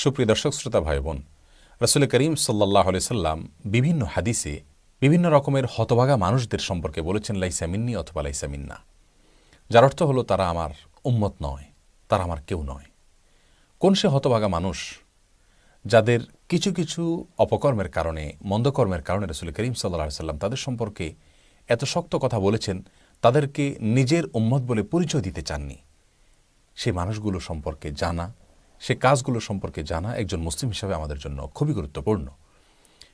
সুপ্রিয় দর্শক শ্রোতা ভাই বোন, রাসূল করিম সাল্লাল্লাহু আলাইহি সাল্লাম বিভিন্ন হাদিসে বিভিন্ন রকমের হতভাগা মানুষদের সম্পর্কে বলেছেন লাইসা মিন্নি অথবা লাইসা মিন্না, যার অর্থ হলো তারা আমার উম্মত নয়, তারা আমার কেউ নয়। কোন সে হতভাগা মানুষ যাদের কিছু কিছু অপকর্মের কারণে, মন্দকর্মের কারণে রাসূল করিম সাল্লাল্লাহু আলাইহি সাল্লাম তাদের সম্পর্কে এত শক্ত কথা বলেছেন, তাদেরকে নিজের উম্মত বলে পরিচয় দিতে চাননি। সেই মানুষগুলো সম্পর্কে জানা, সে কাজগুলো সম্পর্কে জানা একজন মুসলিম হিসাবে আমাদের জন্য খুবই গুরুত্বপূর্ণ।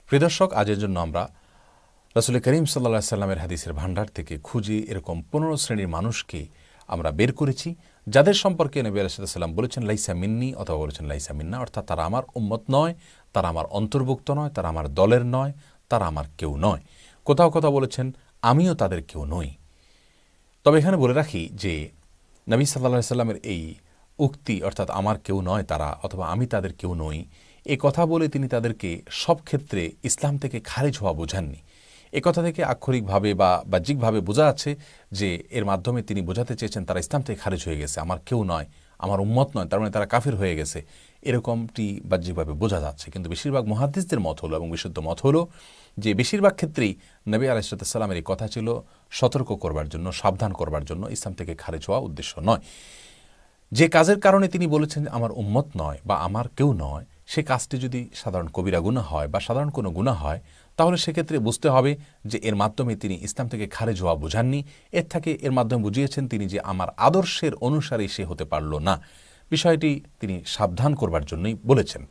প্রিয় দর্শক, আজের জন্য আমরা রাসূল করিম সাল্লাল্লাহু আলাইহি সাল্লামের হাদিসের ভান্ডার থেকে খুঁজে এরকম 15 শ্রেণীর মানুষকে আমরা বের করেছি, যাদের সম্পর্কে নবী আলাইহিস সালাম বলেছেন লাইসা মিন্নি অথবা বলেছেন লাইসা মিন্না, অর্থাৎ তারা আমার উম্মত নয়, তারা আমার অন্তর্ভুক্ত নয়, তারা আমার দলের নয়, তারা আমার কেউ নয়। কোথাও কোথাও বলেছেন আমিও তাদের কেউ নই। তবে এখানে বলে রাখি যে নবী সাল্লাল্লাহু আলাইহি সাল্লামের এই উক্তি, অর্থাৎ আমার কেউ নয় তারা অথবা আমি তাদের কেউ নই, এ কথা বলে তিনি তাদেরকে সব ক্ষেত্রে ইসলাম থেকে খারিজ হওয়া বোঝাননি। এ কথা থেকে আক্ষরিকভাবে বা বাহ্যিকভাবে বোঝা যাচ্ছে যে এর মাধ্যমে তিনি বোঝাতে চেয়েছেন তারা ইসলাম থেকে খারিজ হয়ে গেছে, আমার কেউ নয়, আমার উম্মত নয়, তার মানে তারা কাফির হয়ে গেছে, এরকমটি বাহ্যিকভাবে বোঝা যাচ্ছে। কিন্তু বেশিরভাগ মুহাদ্দিসদের মত হলো এবং বিশুদ্ধ মত হলো যে বেশিরভাগ ক্ষেত্রেই নবী আলাইহিস সালামের এই কথা ছিল সতর্ক করবার জন্য, সাবধান করবার জন্য, ইসলাম থেকে খারিজ হওয়া উদ্দেশ্য নয়। যে কাজের কারণে তিনি বলেছেন আমার উম্মত নয় বা আমার কেউ নয়, সে কাজটি যদি সাধারণ কবিরা গুনাহ হয় বা সাধারণ কোনো গুনাহ হয়, তাহলে সেক্ষেত্রে বুঝতে হবে যে এর মাধ্যমে তিনি ইসলাম থেকে খারিজ হওয়া বোঝাননি। এর মাধ্যমে বুঝিয়েছেন তিনি যে আমার আদর্শের অনুসারী সে হতে পারল না, বিষয়টি তিনি সাবধান করবার জন্যই বলেছেন।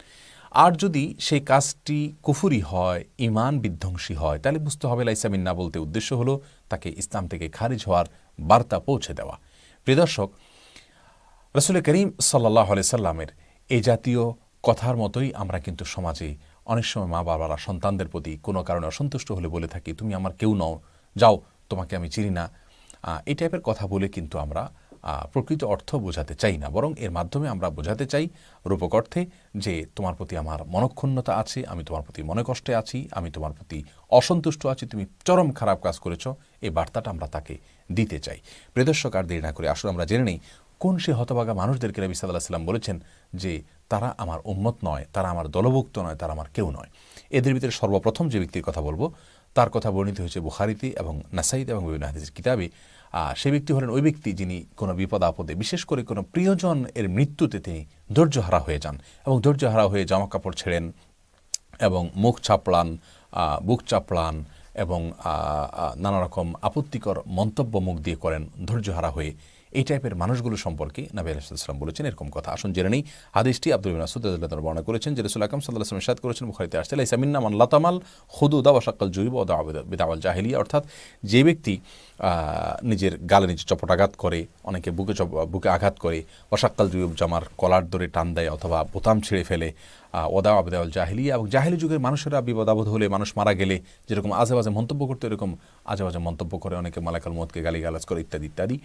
আর যদি সেই কাজটি কুফুরি হয়, ঈমান বিধ্বংসী হয়, তাহলে বুঝতে হবে লাইসা মিন্না বলতে উদ্দেশ্য হলো তাকে ইসলাম থেকে খারিজ হওয়ার বার্তা পৌঁছে দেওয়া। প্রিয় দর্শক, রাসূল করিম সাল্লাল্লাহু আলাইহি সাল্লামের এই জাতীয় কথার মতোই আমরা কিন্তু সমাজে অনেক সময় মা বাবারা সন্তানদের প্রতি কোনো কারণে অসন্তুষ্ট হলে বলে থাকি তুমি আমার কেউ নও, যাও, তোমাকে আমি চিনি না। এই টাইপের কথা বলে কিন্তু আমরা প্রকৃত অর্থ বোঝাতে চাই না, বরং এর মাধ্যমে আমরা বোঝাতে চাই রূপক অর্থে যে তোমার প্রতি আমার মনক্ষুণ্ণতা আছে, আমি তোমার প্রতি মনে কষ্টে আছি, আমি তোমার প্রতি অসন্তুষ্ট আছি, তুমি চরম খারাপ কাজ করেছ, এই বার্তাটা আমরা তাকে দিতে চাই। প্রিয় দর্শক, আর দেরি না করে আসলে আমরা জেনে নেই কোন সে হতভাগা মানুষদেরকে নবী সাল্লাল্লাহু আলাইহি সাল্লাম বলেছেন যে তারা আমার উম্মত নয়, তারা আমার দলভুক্ত নয়, তারা আমার কেউ নয়। এদের ভিতরে সর্বপ্রথম যে ব্যক্তির কথা বলবো তার কথা বর্ণিত হয়েছে বুখারীতে এবং নাসাঈতে এবং বিভিন্ন হাদিসের কিতাবে। সেই ব্যক্তি হলেন ওই ব্যক্তি যিনি কোনো বিপদ আপদে, বিশেষ করে কোনো প্রিয়জন এর মৃত্যুতে তিনি ধৈর্যহারা হয়ে যান এবং ধৈর্যহারা হয়ে জামা কাপড় ছেড়েন এবং মুখ চাপড়ান, বুক চাপড়ান এবং নানা রকম আপত্তিকর মন্তব্য মুখ দিয়ে করেন ধৈর্যহারা হয়ে। এই টাইপের মানুষগুলো সম্পর্কে নবী আলাইহিস সালাম বলেছেন এরকম কথা। আসুন জেনে নেই হাদিসটি। আব্দুল্লাহ ইবনে মাসউদ রাদিয়াল্লাহু আনহু বর্ণনা করেছেন যে রাসূল আকরাম সাল্লাল্লাহু আলাইহি ওয়াসাল্লাম ইরশাদ করেছেন, বুখারীতে আসছে, লাইসা মিন্না মান লাতামাল হুদুদা ওয়া শাক্কাল জুয়ুব ওয়া দা'a বিদাওয়াল জাহিলিয়া, অর্থাৎ যে ব্যক্তি নিজের গালে নিজে চপটাঘাত করে, অনেকে বুকে আঘাত করে, ওয়া শাক্কাল জুয়ুব জামার কলার ধরে টান দেয় অথবা বোতাম ছিঁড়ে ফেলে, ওয়া দা'a বিদাওয়াল জাহিলিয়া, এবং জাহিলি যুগের মানুষেরা বিপদ আপদ হলে, মানুষ মারা গেলে যেরকম আজে বাজে মন্তব্য করতে, এরকম আজে বাজে মন্তব্য করে, অনেকে মালাকুল মউতকে গালিগালাজ করে ইত্যাদি ইত্যাদি।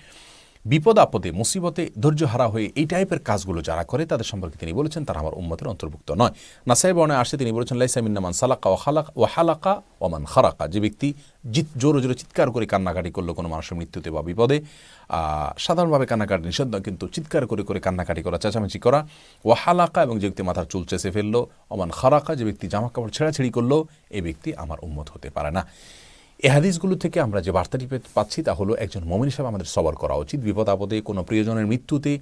বিপদ আপদে মুসিবতে ধৈর্যহারা হয়ে এই টাইপের কাজগুলো যারা করে তাদের সম্পর্কে তিনি বলেছেন তারা আমার উম্মতের অন্তর্ভুক্ত নয়। নাসাঈ বর্ণনায় আসে তিনি বলেছেন লাইসা মিন্না মান সালাকা ওয়া হালাকা ওয়া মান খারাকা, যে ব্যক্তি জোরে জোরে চিৎকার করে কান্নাকাটি করলো কোনো মানুষের মৃত্যুতে বা বিপদে, সাধারণভাবে কান্নাকাটি নিষেধ নয়, কিন্তু চিৎকার করে করে কান্নাকাটি করা, চেঁচামেচি করা, ওয়া হালাকা, এবং যে ব্যক্তি মাথার চুল চেঁচে ফেললো, ওমান খারাকা, যে ব্যক্তি জামা কাপড় ছেঁড়াছেড়ি করলো, এই ব্যক্তি আমার উম্মত হতে পারে না। এই হাদিসগুলো থেকে আমরা যে বার্তাটি পাচ্ছি তা হলো একজন মুমিন হিসেবে আমাদের সবর করা উচিত। বিপদ আপদে, কোনো প্রিয়জনের মৃত্যুতে,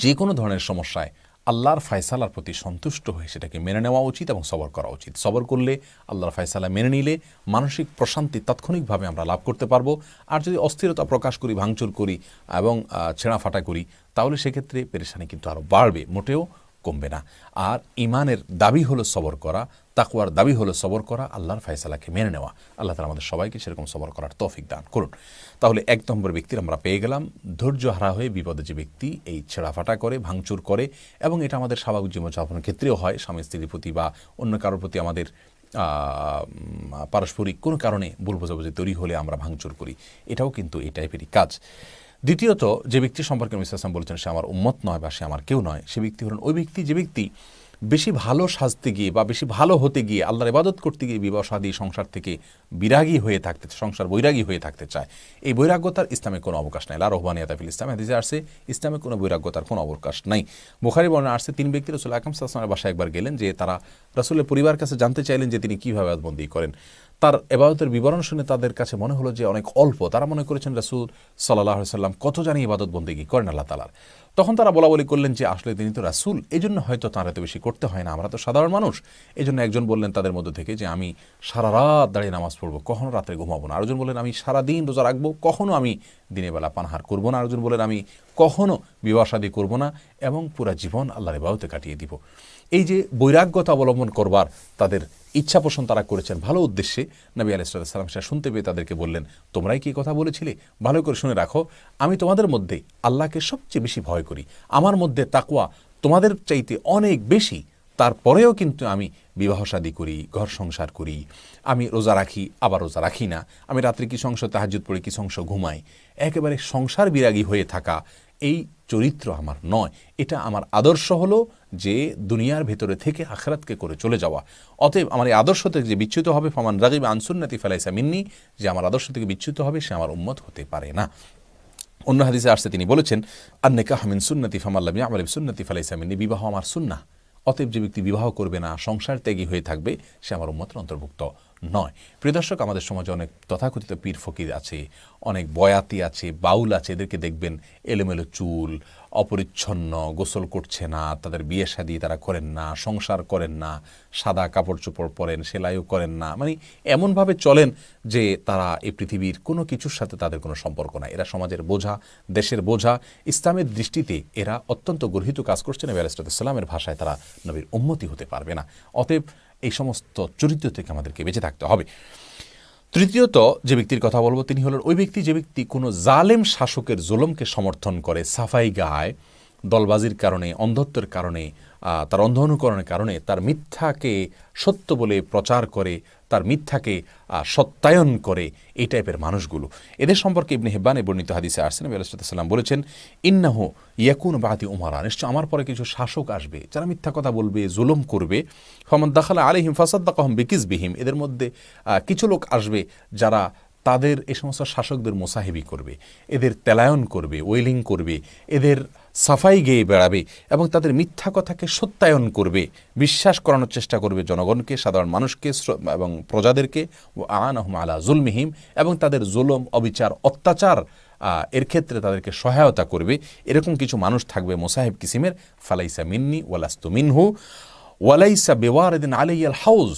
যে কোনো ধরনের সমস্যায় আল্লাহর ফায়সালার প্রতি সন্তুষ্ট হয়ে সেটাকে মেনে নেওয়া উচিত এবং সবর করা উচিত। সবর করলে, আল্লাহর ফায়সালা মেনে নিলে মানসিক প্রশান্তি তাৎক্ষণিকভাবে আমরা লাভ করতে পারবো। আর যদি অস্থিরতা প্রকাশ করি, ভাঙচুর করি এবং ছেঁড়াফাটা করি, তাহলে সেক্ষেত্রে পেরেশানি কিন্তু আরও বাড়বে, মোটেও কমবে না। আর ঈমানের দাবি হলো সবর করা, তাকওয়ার দাবি হলো সবর করা, আল্লাহর ফায়সালাকে মেনে নেওয়া। আল্লাহ তাআলা আমাদের সবাইকে সেরকম সবর করার তৌফিক দান করুন। তাহলে এক নম্বর ব্যক্তির আমরা পেয়ে গেলাম, ধৈর্য হারা হয়ে বিপদে যে ব্যক্তি এই ছেঁড়াফাটা করে, ভাঙচুর করে, এবং এটা আমাদের স্বাভাবিক জীবনযাপনের ক্ষেত্রেও হয়, স্বামী স্ত্রীর প্রতি বা অন্য কারোর প্রতি আমাদের পারস্পরিক কোনো কারণে ভুল বোঝাবুঝি তৈরি হলে আমরা ভাঙচুর করি, এটাও কিন্তু এই টাইপেরই কাজ। দ্বিতীয়ত, যে ব্যক্তি সম্পর্কে নবী সাল্লাল্লাহু আলাইহি ওয়াসাল্লাম বলেছেন সে আমার উম্মত নয় বা সে আমার কেউ নয়, সে ব্যক্তি হলেন ওই ব্যক্তি যে ব্যক্তি বেশি ভালো সাজতে গিয়ে বা বেশি ভালো হতে গিয়ে আল্লাহর ইবাদত করতে গিয়ে বিবাহ শাদী সংসার থেকে বিরাগী হয়ে থাকতে, সংসার বৈরাগী হয়ে থাকতে চায়, এই বৈরাগ্যতার ইসলামে কোনো অবকাশ নাই। লা রহবানিয়াতা ফিল ইসলাম, হাদিসে আসছে ইসলামে কোনো বৈরাগ্যতার কোনো অবকাশ নাই। বুখারী বর্ণনা আসছে 3 ব্যক্তি রাসূল আকরাম সাল্লাল্লাহু আলাইহি ওয়াসাল্লামের বাসায় একবার গেলেন, যে তারা রাসূলের পরিবারের কাছে জানতে চাইলেন যে তিনি কীভাবে ইবাদতবন্দি করেন। তার ইবাদতের বিবরণ শুনে তাদের কাছে মনে হলো যে অনেক অল্প। তারা মনে করেছেন রাসূল সাল্লাল্লাহু আলাইহি ওয়াসাল্লাম কত জানি ইবাদত বন্দেগী করেন আল্লাহ তাআলার। তখন তারা বলাবলি করলেন যে আসলে তিনি তো রাসূল, এই জন্য হয়তো তাঁর এত বেশি করতে হয় না, আমরা তো সাধারণ মানুষ। এই জন্য একজন বললেন তাদের মধ্য থেকে যে আমি সারা রাত দাঁড়িয়ে নামাজ পড়বো, কখনো রাত্রে ঘুমাবো না। আরেকজন বললেন আমি সারাদিন রোজা রাখবো, কখনো আমি দিনের বেলা পানাহার করবো না। আরেকজন বললেন আমি কখনো বিবাহ শাদী করবো না এবং পুরা জীবন আল্লাহর ইবাদতে কাটিয়ে দিব। এই যে বৈরাগ্যতা অবলম্বন করবার তাদের ইচ্ছা পোষণ তারা করেছেন ভালো উদ্দেশ্যে, নবী আলাইহিস সালাম সেটা শুনতে পেয়ে তাদেরকে বললেন, তোমরাই কি কথা বলেছিলে? ভালো করে শুনে রাখো, আমি তোমাদের মধ্যে আল্লাহকে সবচেয়ে বেশি ভয় করি, আমার মধ্যে তাকওয়া তোমাদের চাইতে অনেক বেশি। তারপরেও কিন্তু আমি বিবাহ শাদী করি, ঘর সংসার করি, আমি রোজা রাখি, আবার রোজা রাখি না, আমি রাত্রে কিছু অংশ তাহাজ্জুদ পড়ি, কিছু অংশ ঘুমাই। একেবারে সংসার বিরাগী হয়ে থাকা এই চরিত্র আমার নয়। এটা আমার আদর্শ হলো যে দুনিয়ার ভেতরে থেকে আখিরাতকে করে চলে যাওয়া। অতএব আমার এই আদর্শ থেকে যে বিচ্যুত হবে, ফামান রাগিবা আন সুন্নতি ফালাইসা মিন্নি, যে আমার আদর্শ থেকে বিচ্যুত হবে সে আমার উম্মত হতে পারে না। অন্য হাদিসে আসছে তিনি বলেছেন, আন-নিকাহ মিন সুন্নতি ফামান লাম ইয়া'মাল বিসুন্নতি ফালাইসা মিন্নি, বিবাহ আমার সুন্নাহ, অতএব যে ব্যক্তি বিবাহ করবে না, সংসার ত্যাগী হয়ে থাকবে, সে আমার উম্মতের অন্তর্ভুক্ত নয়। প্রিয় দর্শক, আমাদের সমাজে অনেক তথাকথিত পীর ফকির আছে, অনেক বয়াতি আছে, বাউল আছে, এদেরকে দেখবেন এলোমেলো চুল, অপরিচ্ছন্ন, গোসল করছে না, তাদের বিয়ে শাদী তারা করেন না, সংসার করেন না, সাদা কাপড় চোপড় পরেন, সেলাইও করেন না, মানে এমনভাবে চলেন যে তারা এই পৃথিবীর কোনো কিছুর সাথে তাদের কোনো সম্পর্ক নাই। এরা সমাজের বোঝা, দেশের বোঝা। ইসলামের দৃষ্টিতে এরা অত্যন্ত গর্হিত কাজ করছে। নবী আলাইহিস সালামের ভাষায় তারা নবীর উম্মতি হতে পারবে না। অতএব এই সমস্ত চরিত্র থেকে আমাদেরকে বেঁচে থাকতে হবে। তৃতীয়ত যে ব্যক্তির কথা বলবো তিনি হলেন ওই ব্যক্তি যে ব্যক্তি কোনো জালেম শাসকের জুলুমকে সমর্থন করে, সাফাই গায়, দলবাজির কারণে, অন্ধত্বের কারণে, তার অন্ধ অনুকরণের কারণে তার মিথ্যাকে সত্য বলে প্রচার করে, তার মিথ্যাকে সত্যায়ন করে, এই টাইপের মানুষগুলো। এদের সম্পর্কে ইবনে হিব্বানে বর্ণিত হাদিসে আসছে, নবী আলাইহিস সাল্লাম বলেছেন, ইন্নাহু ইয়াকুনু বাদি উমারা, নিশ্চয় আমার পরে কিছু শাসক আসবে যারা মিথ্যা কথা বলবে, জুলুম করবে। ফামান দাখালা আলাইহিম ফাসাদ্দাকাহুম বিকিজবিহিম, এদের মধ্যে কিছু লোক আসবে যারা তাদের এই সমস্ত শাসকদের মোসাহিবি করবে, এদের তেলায়ন করবে, ওয়েলিং করবে, এদের সাফাই গেয়ে বেড়াবে এবং তাদের মিথ্যা কথাকে সত্যায়ন করবে, বিশ্বাস করানোর চেষ্টা করবে জনগণকে, সাধারণ মানুষকে এবং প্রজাদেরকে। আনাহুম আলা জুলমিহিম, এবং তাদের জুলুম, অবিচার, অত্যাচার এর ক্ষেত্রে তাদেরকে সহায়তা করবে। এরকম কিছু মানুষ থাকবে মোসাহিব কিসিমের। ফালাইসা মিন্নি ওয়ালাস্তু মিনহু ওয়ালাইসা বিওয়ারিদিন আলাইয়াল হাউজ,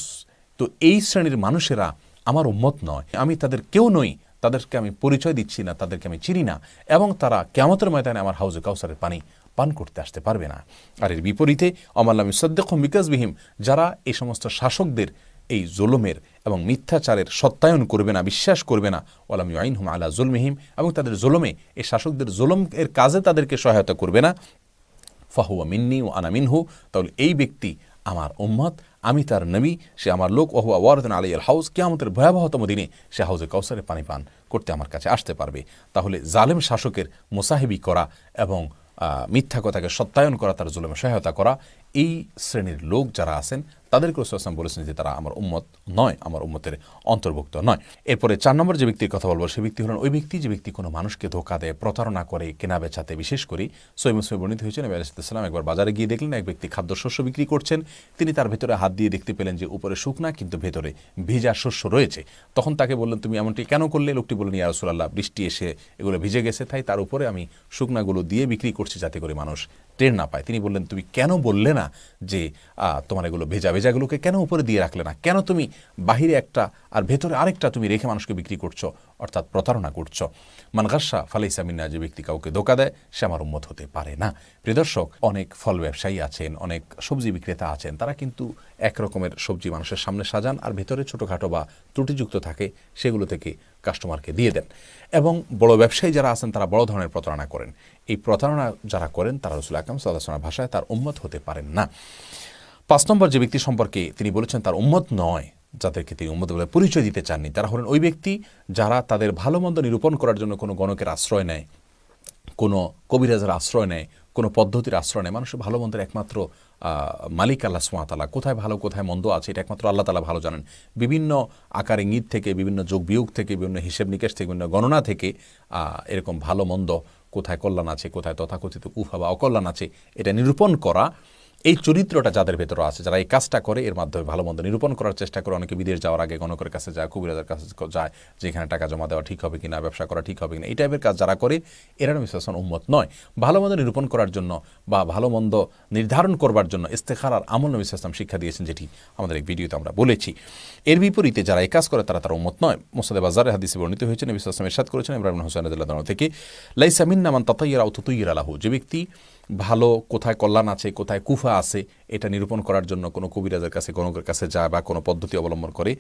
তো এই শ্রেণীর মানুষেরা আমার উম্মত নয়, আমি তাদের কেউ নই, তাদেরকে আমি পরিচয় দিচ্ছি না, তাদেরকে আমি চিনি না, এবং তারা কিয়ামতের ময়দানে আমার হাউজে কাউসারের পানি পান করতে আসতে পারবে না। আর এর বিপরীতে আমাল্লাম ইউসাদ্দিকুহুম বিকাজবিহিম, যারা এই সমস্ত শাসকদের এই জুলুমের এবং মিথ্যাচারের সত্যায়ন করবে না, বিশ্বাস করবে না, ওয়ালাম ইউআইনহুম আলা জুলমিহিম, এবং তাদের জুলুমে, এই শাসকদের জুলুমের কাজে তাদেরকে সহায়তা করবে না, ফাহুয়া মিন্নি ও আনা মিনহু, তাহলে এই ব্যক্তি আমার উম্মত, আমি তার নবী, সে আমার লোক। ওহুয়া ওয়ারিদুন আলাইয়াল হাউজ, কিয়ামতের ভয়াবহতম দিনে সে হাউজে কাউসারে পানি পান করতে আমার কাছে আসতে পারবে। তাহলে জালেম শাসকের মোসাহিবি করা এবং মিথ্যা কথাকে সত্যায়ন করা, তার জুলুমে সহায়তা করা, এই শ্রেণীর লোক যারা আছেন তাদেরকে রাসূল সাল্লাল্লাহু আলাইহি ওয়াসাল্লাম বলেছেন যে তারা আমার উম্মত নয়, আমার উম্মতের অন্তর্ভুক্ত নয়। এরপরে 4 নম্বর যে ব্যক্তির কথা বলবো, সে ব্যক্তি হলেন ওই ব্যক্তি যে ব্যক্তি কোনো মানুষকে ধোঁকা দেয়, প্রতারণা করে, কেনা বেচাতে, বিশেষ করে সহিহ মুসলিমে বর্ণিত হয়েছে, নবী আলাইহিস সালাম একবার বাজারে গিয়ে দেখলেন এক ব্যক্তি খাদ্যশস্য বিক্রি করছেন। তিনি তার ভেতরে হাত দিয়ে দেখতে পেলেন যে উপরে শুকনা কিন্তু ভেতরে ভিজা শস্য রয়েছে। তখন তাকে বললেন, তুমি এমনটি কেন করলে? লোকটি বললেন, ইয়া রাসূলুল্লাহ, বৃষ্টি এসে এগুলো ভিজে গেছে, তাই তার উপরে আমি শুকনাগুলো দিয়ে বিক্রি করছি যাতে করে মানুষ টের না পায়। তিনি বললেন, তুমি কেন বললে না যে তোমার এগুলো ভেজা ভেজাগুলোকে কেন উপরে দিয়ে রাখলে না? কেন তুমি বাহিরে একটা আর ভেতরে আরেকটা তুমি রেখে মানুষকে বিক্রি করছো, অর্থাৎ প্রতারণা করছো। মান গাশা ফালাইসা মিন্না, যে ব্যক্তি কাউকে ধোঁকা দেয় সে আমার উম্মত হতে পারে না। প্রিয় দর্শক, অনেক ফল ব্যবসায়ী আছেন, অনেক সবজি বিক্রেতা আছেন, তারা কিন্তু এক রকমের সবজি মানুষের সামনে সাজান আর ভেতরে ছোটোখাটো বা ত্রুটিযুক্ত থাকে, সেগুলো থেকে কাস্টমারকে দিয়ে দেন। এবং বড় ব্যবসায়ী যারা আছেন তারা বড় ধরনের প্রতারণা করেন। এই প্রতারণা যারা করেন তারা রাসূল আকরাম সাল্লাল্লাহু আলাইহি ওয়াসাল্লামের ভাষায় তার উম্মত হতে পারেন না। 5 নম্বর যে ব্যক্তি সম্পর্কে তিনি বলেছেন তার উম্মত নয়, যাদেরকে তিনি উম্মত বলে পরিচয় দিতে চাননি, তারা হলেন ওই ব্যক্তি যারা তাদের ভালো মন্দ নিরূপণ করার জন্য কোনো গণকের আশ্রয় নেয়, কোনো কবিরাজের আশ্রয় নেয়, কোনো পদ্ধতির আশ্রয় নেয়। মানুষের ভালো মন্দের একমাত্র মালিক আল্লাহ সুবহানাহু ওয়া তাআলা, কোথায় ভালো কোথায় মন্দ আছে এটা একমাত্র আল্লাহ তাআলা ভালো জানেন। বিভিন্ন আকার ইঙ্গিত থেকে, বিভিন্ন যোগ বিয়োগ থেকে, বিভিন্ন হিসেব নিকেশ থেকে, বিভিন্ন গণনা থেকে এরকম ভালো মন্দ, কোথায় কল্যাণ আছে, কোথায় তথাকথিত কুফা বা অকল্যাণ আছে, এটা নিরূপণ করা, এই চরিত্রটা যাদের ভেতরে আছে, যারা এই কাজটা করে, এর মাধ্যমে ভালো মন্দ নিরূপণ করার চেষ্টা করে। অনেকে বিদেশ যাওয়ার আগে গণকের কাছে যায়, কবিরাজের কাছে যায়, যে এখানে টাকা জমা দেওয়া ঠিক হবে কিনা, ব্যবসা করা ঠিক হবে কিনা, এই টাইপের কাজ যারা করে, এরা নবী সাল্লাল্লাহু আলাইহি ওয়াসাল্লাম উম্মত নয়। ভালো মন্দ নিরূপণ করার জন্য বা ভালো মন্দ নির্ধারণ করবার জন্য ইস্তেখারার আমল নবী সাল্লাল্লাহু আলাইহি ওয়াসাল্লাম শিক্ষা দিয়েছেন, যেটি আমাদের এক ভিডিওতে আমরা বলেছি। এর বিপরীতে যারা এই কাজ করে তারা উম্মত নয়। মুসনাদে বাজারে হাদিসে বর্ণিত হয়েছে, নবী সাল্লাল্লাহু আলাইহি ওয়াসাল্লাম ইরশাদ করেছেন ইমরান ইবনে হুসাইন রাদিয়াল্লাহু আনহু থেকে, লাইসা মিন্না মান তাতায়্যারা আও তুতায়্যারা লাহু, যে ব্যক্তি ভালো কোথায় কল্যাণ আছে, কোথায় কুফা আছে, এটা নিরূপণ করার জন্য কোনো কবিরাজের কাছে, গণকের কাছে যায় বা কোনো পদ্ধতি অবলম্বন করে,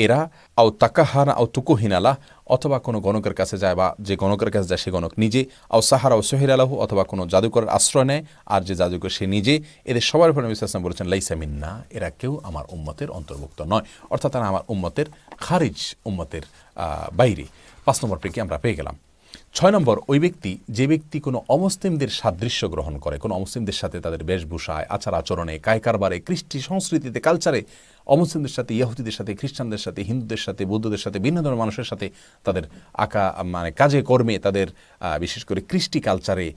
এরা আও তাকাহানা আও তুকুহিনালাহ, অথবা কোনো গণকের কাছে যায় বা যে গণকের কাছে যায় সে গণক নিজে, আও সাহারা ও সহির আলাহু, অথবা কোনো জাদুকরের আশ্রয় নেয় আর যে জাদুকর সে নিজে, এদের সবার উপর নবী সাল্লাল্লাহু আলাইহি ওয়াসাল্লাম বলেছেন লাইসা মিন্না, এরা কেউ আমার উম্মতের অন্তর্ভুক্ত নয়, অর্থাৎ তারা আমার উম্মতের খারিজ, উম্মতের বাইরে। 5 নম্বর পেকে আমরা পেয়ে গেলাম। 6 নম্বর, ওই ব্যক্তি, যে ব্যক্তি কোনো অমুসলিমদের সাদৃশ্য গ্রহণ করে, কোনো অমুসলিমদের সাথে তাদের বেশভূষায়, আচার আচরণে, কায় কারবারে, কৃষ্টি সংস্কৃতিতে, কালচারে অমুসলিমদের সাথে, ইহুদিদের সাথে, খ্রিস্টানদের সাথে, হিন্দুদের সাথে, বৌদ্ধদের সাথে, ভিন্ন ধরনের মানুষের সাথে তাদের কাজে কর্মে, তাদের বিশেষ করে কৃষ্টি কালচারে,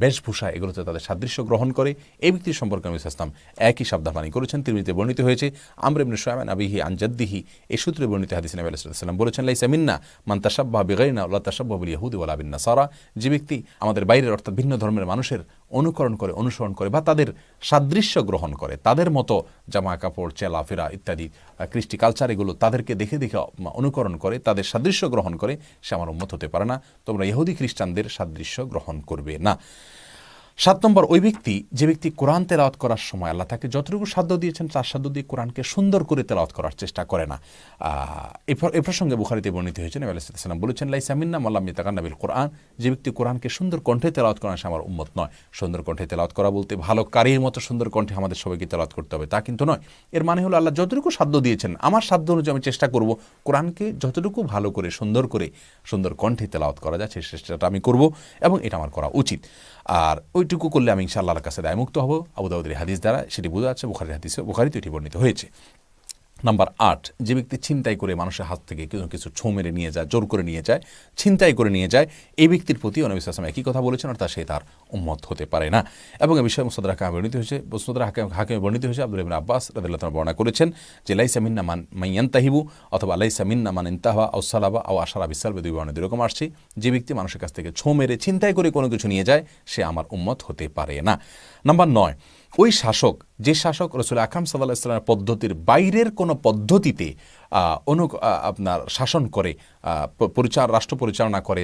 বেশভূষা, এগুলোতে তাদের সাদৃশ্য গ্রহণ করে, এই ব্যক্তির সম্পর্কে নবী সাল্লাল্লাহু আলাইহি ওয়াসাল্লাম একই সাবধানবাণী করেছেন। তিরমিজিতে বর্ণিত হয়েছে, আমর ইবনে শুআয়ব আন আবিহি আন জাদ্দিহি, এই সূত্রে বর্ণিত হাদিসে নবী সাল্লাল্লাহু আলাইহি ওয়াসাল্লাম বলেছেন, লাইসা মিন্না মান তাশাব্বাহা বিগাইরিনা ওয়া লা তাশাব্বাহা বিল ইয়াহুদি ওয়া লা বিন নাসারা, যে ব্যক্তি আমাদের বাইরের অর্থাৎ ভিন্ন ধর্মের মানুষের অনুকরণ করে, অনুসরণ করে বা তাদের সাদৃশ্য গ্রহণ করে, তাদের মতো জামা কাপড়, চলাফেরা ইত্যাদি কৃষ্টি কালচার, এগুলো তাদেরকে দেখে দেখে অনুকরণ করে, তাদের সাদৃশ্য গ্রহণ করে, সে আমার উম্মত হতে পারে না। তোমরা ইহুদি খ্রিস্টানদের সাদৃশ্য গ্রহণ করবে না। 7 নম্বর, ওই ব্যক্তি, যে ব্যক্তি কোরআন তেলাওয়াত করার সময় আল্লাহ তাকে যতটুকু সাধ্য দিয়েছেন তার সাধ্য দিয়ে কোরআনকে সুন্দর করে তেলাওয়াত করার চেষ্টা করে না। এ প্রসঙ্গে বুখারীতে বর্ণিত হয়েছে, নবী আলাইহিস সালাম বলেছেন, লাইসা মিন্না মান লাম ইয়াতাগান্না বিল কোরআন, যে ব্যক্তি কোরআনকে সুন্দর কণ্ঠে তেলাওয়াত করে না সে আমার উম্মত নয়। সুন্দর কণ্ঠে তেলাওয়াত করা বলতে ভালো কারির মতো সুন্দর কণ্ঠে আমাদের সবাইকে তেলাওয়াত করতে হবে তা কিন্তু নয়। এর মানে হলো আল্লাহ যতটুকু সাধ্য দিয়েছেন, আমার সাধ্য অনুযায়ী আমি চেষ্টা করব কোরআনকে যতটুকু ভালো করে, সুন্দর কণ্ঠে তেলাওয়াত করা যায় সেই চেষ্টাটা আমি করব, এবং এটা আমার করা উচিত। আর ওইটুকু করলে আমি ইনশাআল্লাহ আল্লাহর কাছে দায়মুক্ত হব। আবু দাউদের হাদিস দ্বারা সেটি বোঝা যাচ্ছে, বুখারীতে এটি বর্ণিত হয়েছে। নাম্বার 8, যে ব্যক্তি ছিনতাই করে মানুষের হাত থেকে কিছু ছোঁ মেরে নিয়ে যায়, জোর করে নিয়ে যায়, ছিনতাই করে নিয়ে যায়, এই ব্যক্তির প্রতি নবী সাল্লাল্লাহু আলাইহি ওয়াসাল্লাম একই কথা বলেছেন, অর্থাৎ সে তার উম্মত হতে পারে না। এবং এই বিষয়ে মুসনাদে হাকিমে বর্ণিত হয়েছে, আব্দুল্লাহ ইবনে আব্বাস রাদিয়াল্লাহু আনহু বর্ণনা করেছেন যে লাইসা মিন্না মান ইয়ানতাহিবু, অথবা লাইসা মিন্না মান ইনতাহা আও সালাবা আও আশারা বিসালবে, দুই বর্ণে দুই রকম আসছে। যে ব্যক্তি মানুষের কাছ থেকে ছোঁ মেরে, ছিনতাই করে কোনো কিছু নিয়ে যায়, সে আমার উম্মত হতে পারে না। নাম্বার 9, ওই শাসক, যে শাসক রাসূল আকরাম সাল্লাল্লাহু আলাইহি ওয়াসাল্লামের পদ্ধতির বাইরের কোনো পদ্ধতিতে আপনার শাসন করে, রাষ্ট্র পরিচালনা করে,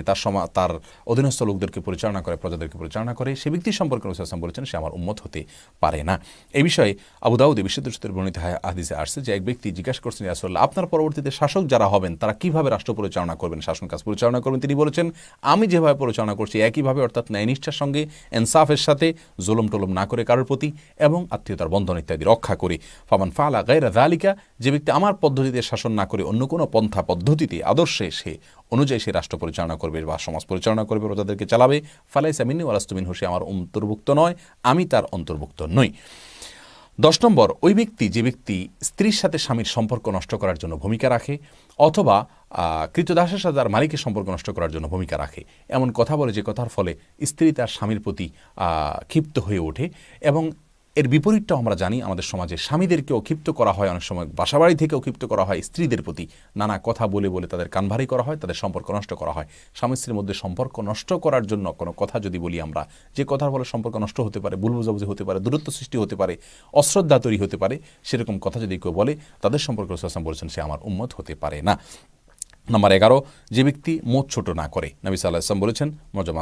তার অধীনস্থ লোকদেরকে পরিচালনা করে, প্রজাদেরকে পরিচালনা করে, সে ব্যক্তির সম্পর্কে রাসূল সাল্লাল্লাহু আলাইহি ওয়াসাল্লাম বলেছেন সে আমার উম্মত হতে পারে না। এই বিষয়ে আবু দাউদে বিশুদ্ধ সূত্রে বর্ণিত হাদিসে আসছে যে এক ব্যক্তি জিজ্ঞাসা করছেন, ইয়া রাসূলুল্লাহ, আপনার পরবর্তীতে শাসক যারা হবেন তারা কিভাবে রাষ্ট্র পরিচালনা করবেন, শাসন কাজ পরিচালনা করবেন? তিনি বলেছেন, আমি যেভাবে পরিচালনা করছি একইভাবে, অর্থাৎ ন্যায়নিষ্ঠার সঙ্গে, ইনসাফের সাথে, জুলুম টলুম না করে কারোর প্রতি, এবং আত্মীয়তার বন্ধন ইত্যাদি রক্ষা করে। ফামান ফাআলা গায়রা যালিকা, যে ব্যক্তি আমার পদ্ধতিতে শাসন না করে অন্য কোনো পন্থা পদ্ধতিতে, আদর্শে সে অনুযায়ী সে রাষ্ট্র পরিচালনা করবে বা সমাজ পরিচালনা করবে, প্রজাদেরকে চালাবে, ফালাইসা মিন্নি ওয়া লাস্তু মিনহু, সে আমার অন্তর্ভুক্ত নয়, আমি তার অন্তর্ভুক্ত নই। 10 নম্বর, ওই ব্যক্তি, যে ব্যক্তি স্ত্রীর সাথে স্বামীর সম্পর্ক নষ্ট করার জন্য ভূমিকা রাখে, অথবা কৃতদাসের সাথে তার মালিকের সম্পর্ক নষ্ট করার জন্য ভূমিকা রাখে, এমন কথা বলে যে কথার ফলে স্ত্রী তার স্বামীর প্রতি ক্ষিপ্ত হয়ে ওঠে। এবং এর বিপরীতটাও আমরা জানি, আমাদের সমাজে স্বামীদেরকেও ক্ষিপ্ত করা হয়, অনেক সময় বাসাবাড়ি থেকেও ক্ষিপ্ত করা হয় স্ত্রীদের প্রতি, নানা কথা বলে বলে তাদের কান ভারী করা হয়, তাদের সম্পর্ক নষ্ট করা হয়। স্বামী স্ত্রীর মধ্যে সম্পর্ক নষ্ট করার জন্য কোনো কথা যদি বলি আমরা, যে কথার ফলে সম্পর্ক নষ্ট হতে পারে, ভুল বোঝাবুঝি হতে পারে, দূরত্ব সৃষ্টি হতে পারে, অশ্রদ্ধা তৈরি হতে পারে, সেরকম কথা যদি কেউ বলে, তাদের সম্পর্কে রাসূল সাল্লাল্লাহু আলাইহি ওয়াসাল্লাম বলেছেন সে আমার উম্মত হতে পারে না। নাম্বার 11, যে ব্যক্তি মুখ ছোট না করে, নবী সাল্লাল্লাহু আলাইহি ওয়াসাল্লাম বলেছেন, মুজাম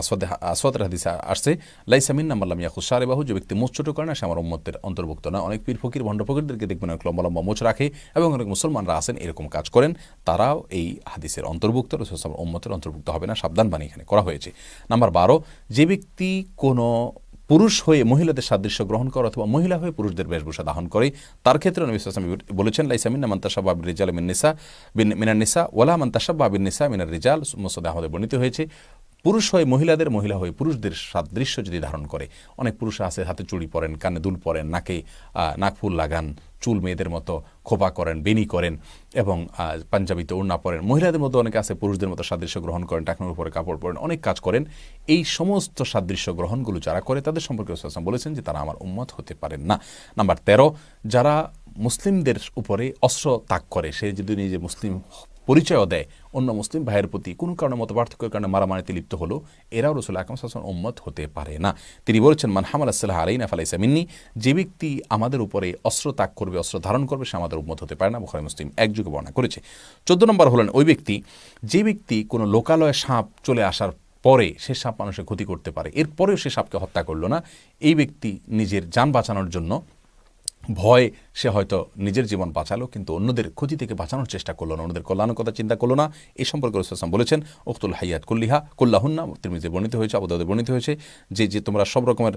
আসওয়াদের হাদিসে আসছে, লাইসা মিন্না মান লাম ইয়াখুস শারিবাহু, যে ব্যক্তি মুখ ছোট করে না সে আমার উম্মতের অন্তর্ভুক্ত না। অনেক পীর ফকির, ভণ্ড ফকিরদেরকে দেখবেন অনেক লম্বা লম্বা মুখ রাখে, এবং অনেক মুসলমানরা আছেন এরকম কাজ করেন, তারাও এই হাদিসের অন্তর্ভুক্ত, রাসূল সাল্লাল্লাহু আলাইহি ওয়াসাল্লাম উম্মতের অন্তর্ভুক্ত হবে না, সাবধান বাণী এখানে করা হয়েছে। নাম্বার 12, যে ব্যক্তি কোনো পুরুষ হয়ে মহিলাদের সাদৃশ্য গ্রহণ করে, অথবা মহিলা হয়ে পুরুষদের বেশভূষা ধারণ করে, তার ক্ষেত্রে নবী সাল্লাল্লাহু আলাইহি ওয়াসাল্লাম বলেছেন, লাইসা মিন্না মান তাশাব্বাহা বির-রিজালি মিনান নিসা ওয়ালা মান তাশাব্বাহা বিন-নিসা মিনার রিজাল। মুসনাদে আহমদে বর্ণিত হয়েছে, পুরুষ হয়ে মহিলাদের, মহিলা হয়ে পুরুষদের সাদৃশ্য যদি ধারণ করে। অনেক পুরুষ আছে হাতে চুড়ি পরেন, কানে দুল পরেন, নাকে নাকফুল লাগান, চুল মেয়েদের মতো খোপা করেন, বেনি করেন এবং পাঞ্জাবিতে ওড়না পরেন। মহিলাদের মধ্যে অনেকে আছে পুরুষদের মতো সাদৃশ্য গ্রহণ করেন, টাকনোর উপরে কাপড় পরেন, অনেক কাজ করেন। এই সমস্ত সাদৃশ্য গ্রহণগুলো যারা করে তাদের সম্পর্কে রাসূল সাল্লাল্লাহু আলাইহি ওয়াসাল্লাম বলেছেন যে তারা আমার উম্মত হতে পারেন না। নাম্বার 13, যারা মুসলিমদের উপরে অস্ত্র তাক করে, সে যদি নিজে মুসলিম পরিচয়ও দেয়, অন্য মুসলিম ভাইয়ের প্রতি কোনো কারণে মতপার্থক্যের কারণে মারামারিতে লিপ্ত হলো, এরাও রাসূল আকরাম সাল্লাল্লাহু আলাইহি ওয়াসাল্লাম উম্মত হতে পারে না। তিনি বলেছেন, মান হামালা সিলাহা আলাইনা ফালাইসা মিন্নি, যে ব্যক্তি আমাদের উপরে অস্ত্র তাক করবে, অস্ত্র ধারণ করবে, সে আমাদের উম্মত হতে পারে না। বুখারী মুসলিম একযোগে বর্ণনা করেছে। 14 নম্বর হলেন ওই ব্যক্তি, যে ব্যক্তি কোনো লোকালয়ে সাপ চলে আসার পরে সে সাপ মানুষের ক্ষতি করতে পারে, এরপরেও সে সাপকে হত্যা করলো না। এই ব্যক্তি নিজের জান বাঁচানোর জন্য ভয় সে হয়তো নিজের জীবন বাঁচালো, কিন্তু অন্যদের ক্ষতি থেকে বাঁচানোর চেষ্টা করলো না, অন্যদের কল্যাণের কথা চিন্তা করলো না। এই সম্পর্কে রাসূল সাল্লাল্লাহু আলাইহি ওয়াসাল্লাম বলেছেন, উকতুল হাইয়াত কুল্লাহুন্না, তিরমিজিতে বর্ণিত হয়েছে, আবু দাউদে বর্ণিত হয়েছে, যে তোমরা সব রকমের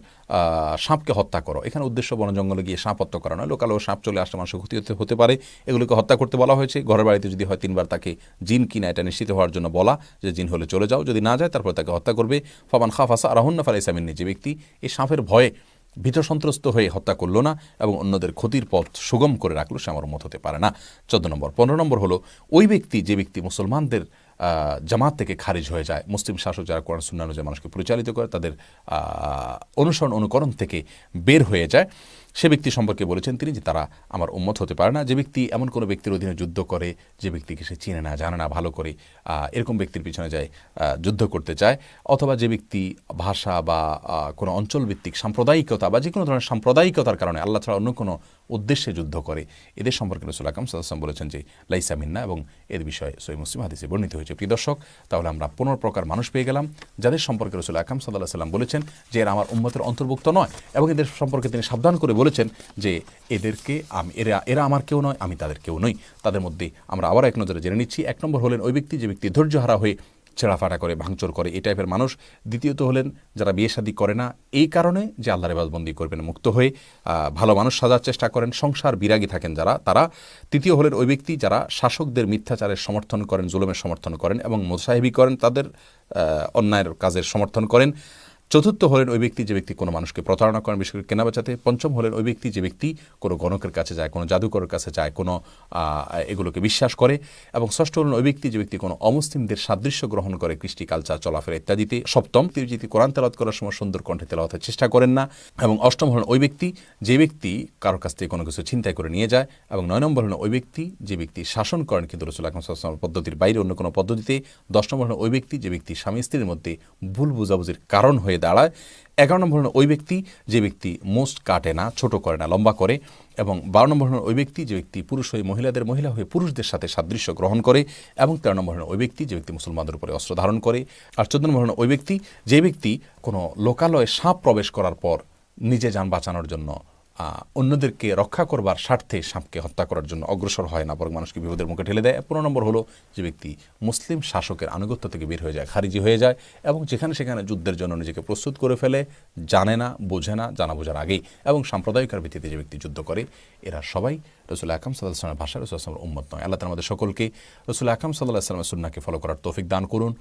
সাপকে হত্যা করো। এখানে উদ্দেশ্য বন জঙ্গলে গিয়ে সাপ হত্যা করা নয়। লোকালও সাপ চলে আসলে মানুষের ক্ষতি হতে পারে, এগুলোকে হত্যা করতে বলা হয়েছে। ঘরের বাড়িতে যদি হয় 3 বার তাকে জিন কিনা এটা নিশ্চিত হওয়ার জন্য বলা, যে জিন হলে চলে যাও, যদি না যায় তারপরে তাকে হত্যা করবে। ফামান খাফাসা আরাহুন্না ফালাইসা মিন্নি, যে ব্যক্তি এই সাপের ভয়ে ভীত সন্ত্রস্ত হয়ে হত্যা করলো না এবং অন্যদের ক্ষতির পথ সুগম করে রাখলো, সে আমার উম্মত হতে পারে না। 14 নম্বর। 15 নম্বর হলো ওই ব্যক্তি, যে ব্যক্তি মুসলমানদের জামাত থেকে খারিজ হয়ে যায়, মুসলিম শাসক যারা কোরআন সুন্নাহ অনুযায়ী মানুষকে পরিচালিত করে তাদের অনুসরণ অনুকরণ থেকে বের হয়ে যায়, সে ব্যক্তি সম্পর্কে বলেছেন তিনি যে তারা আমার উম্মত হতে পারে না। যে ব্যক্তি এমন কোনো ব্যক্তির অধীনে যুদ্ধ করে, যে ব্যক্তিকে সে চিনে না, জানে না ভালো করে, এরকম ব্যক্তির পিছনে যায় যুদ্ধ করতে চায়, অথবা যে ব্যক্তি ভাষা বা কোনো অঞ্চলভিত্তিক সাম্প্রদায়িকতা বা যে কোনো ধরনের সাম্প্রদায়িকতার কারণে আল্লাহ ছাড়া অন্য কোনো উদ্দেশ্যে যুদ্ধ করে, এদের সম্পর্কে রাসূল আকরাম সাল্লাল্লাহু আলাইহি ওয়াসাল্লাম বলেছেন যে লাইসা মিন্না, এবং এর বিষয়ে সহিহ মুসলিম হাদিসে বর্ণিত হয়েছে। প্রিয় দর্শক, তাহলে আমরা 15 প্রকার মানুষ পেয়ে গেলাম যাদের সম্পর্কে রাসূল আকরাম সাল্লাল্লাহু আলাইহি ওয়াসাল্লাম বলেছেন যে এরা আমার উম্মতের অন্তর্ভুক্ত নয়, এবং এদের সম্পর্কে তিনি সাবধান করে বলেছেন যে এদেরকে এরা আমার কেউ নয়, আমি তাদের কেউ নই। তাদের মধ্যে আমরা আবার এক নজরে জেনে নিচ্ছি। 1 নম্বর হলেন ওই ব্যক্তি, যে ব্যক্তি ধৈর্যহারা হয়ে ছেঁড়াফাটা করে, ভাঙচুর করে, এই টাইপের মানুষ। দ্বিতীয়ত হলেন যারা বিয়ে শাদী করে না এই কারণে যে আল্লাহর ইবাদতবন্দি করবেন মুক্ত হয়ে ভালো মানুষ সাজার চেষ্টা করেন, সংসার বিরাগী থাকেন যারা, তারা। তৃতীয় হলেন ওই ব্যক্তি যারা শাসকদের মিথ্যাচারের সমর্থন করেন, জুলুমের সমর্থন করেন এবং মুসাহিবি করেন, তাদের অন্যায়ের কাজের সমর্থন করেন। চতুর্থ হলেন ওই ব্যক্তি, যে ব্যক্তি কোনো মানুষকে প্রতারণা করেন, বিশেষ করে কেনা বেচাতে। পঞ্চম হলেন ওই ব্যক্তি, যে ব্যক্তি কোনো গণকের কাছে যায়, কোনো জাদুকরের কাছে যায়, কোনো এগুলোকে বিশ্বাস করে। এবং ষষ্ঠ হলেন ওই ব্যক্তি, যে ব্যক্তি কোনো অমুসলিমদের সাদৃশ্য গ্রহণ করে কৃষ্টি, কালচার, চলাফেরা ইত্যাদিতে। সপ্তম, তিনি যদি কোরআন তেলাওয়াত করার সময় সুন্দর কণ্ঠে তেলাওয়াতের চেষ্টা করেন না। এবং অষ্টম হলেন ওই ব্যক্তি, যে ব্যক্তি কারোর কাছ থেকে কোনো কিছু ছিনতাই করে নিয়ে যায়। এবং 9 নম্বর হলেন ওই ব্যক্তি, যে ব্যক্তি শাসন করেন কিন্তু রাসূল আকরাম সাল্লাল্লাহু আলাইহি ওয়াসাল্লামের পদ্ধতির বাইরে অন্য কোনো পদ্ধতিতে। 10 নম্বর হলেন ওই ব্যক্তি, যে ব্যক্তি স্বামী স্ত্রীর মধ্যে ভুল বুঝাবুঝির কারণ হয়ে দাঁড়ায়। 11 নম্বর হলেন ওই ব্যক্তি, যে ব্যক্তি মোস্ট কাটে না, ছোট করে না, লম্বা করে। এবং 12 নম্বর হলেন ওই ব্যক্তি, যে ব্যক্তি পুরুষ হয়ে মহিলাদের, মহিলা হয়ে পুরুষদের সাথে সাদৃশ্য গ্রহণ করে। এবং 13 নম্বর হলেন ওই ব্যক্তি, যে ব্যক্তি মুসলমানদের উপরে অস্ত্র ধারণ করে। আর 14 নম্বর হলেন ওই ব্যক্তি, যে ব্যক্তি কোনো লোকালয়ে সাপ প্রবেশ করার পর নিজে যান বাঁচানোর জন্য, অন্যদেরকে রক্ষা করবার স্বার্থে সাপকে হত্যা করার জন্য অগ্রসর হয় না, বরং মানুষকে বিপদের মুখে ঠেলে দেয়। 15 নম্বর হলো যে ব্যক্তি মুসলিম শাসকের আনুগত্য থেকে বের হয়ে যায়, খারিজি হয়ে যায় এবং যেখানে সেখানে যুদ্ধের জন্য নিজেকে প্রস্তুত করে ফেলে, জানে না, বোঝে না, জানা বোঝার আগেই, এবং সাম্প্রদায়িকার ভিত্তিতে যে ব্যক্তি যুদ্ধ করে, এরা সবাই রাসূল আকরাম সাল্লাল্লাহু আলাইহি ওয়াসাল্লামের ভাষা, রাসূল সাল্লাল্লাহু আলাইহি ওয়াসাল্লামের উম্মত নয়। আল্লাহ তাআলা আমাদের সকলকে রাসূল আকরাম সাল্লাল্লাহু আলাইহি ওয়াসাল্লামের সুন্নাহকে ফলো করার তৌফিক দান করুন।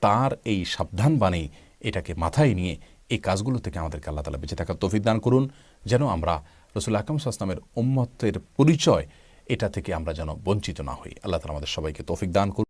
তার এই সাবধান বাণী এটাকে মাথায় নিয়ে এই কাজগুলো থেকে আমাদেরকে আল্লাহ তাআলা বেঁচে থাকার তৌফিক দান করুন, যেন আমরা রাসূল আকরাম সাল্লাল্লাহু আলাইহি ওয়াসাল্লামের উম্মতের পরিচয় এটা থেকে আমরা যেন বঞ্চিত না হই। আল্লাহ তাআলা আমাদের সবাইকে তৌফিক দান করুন।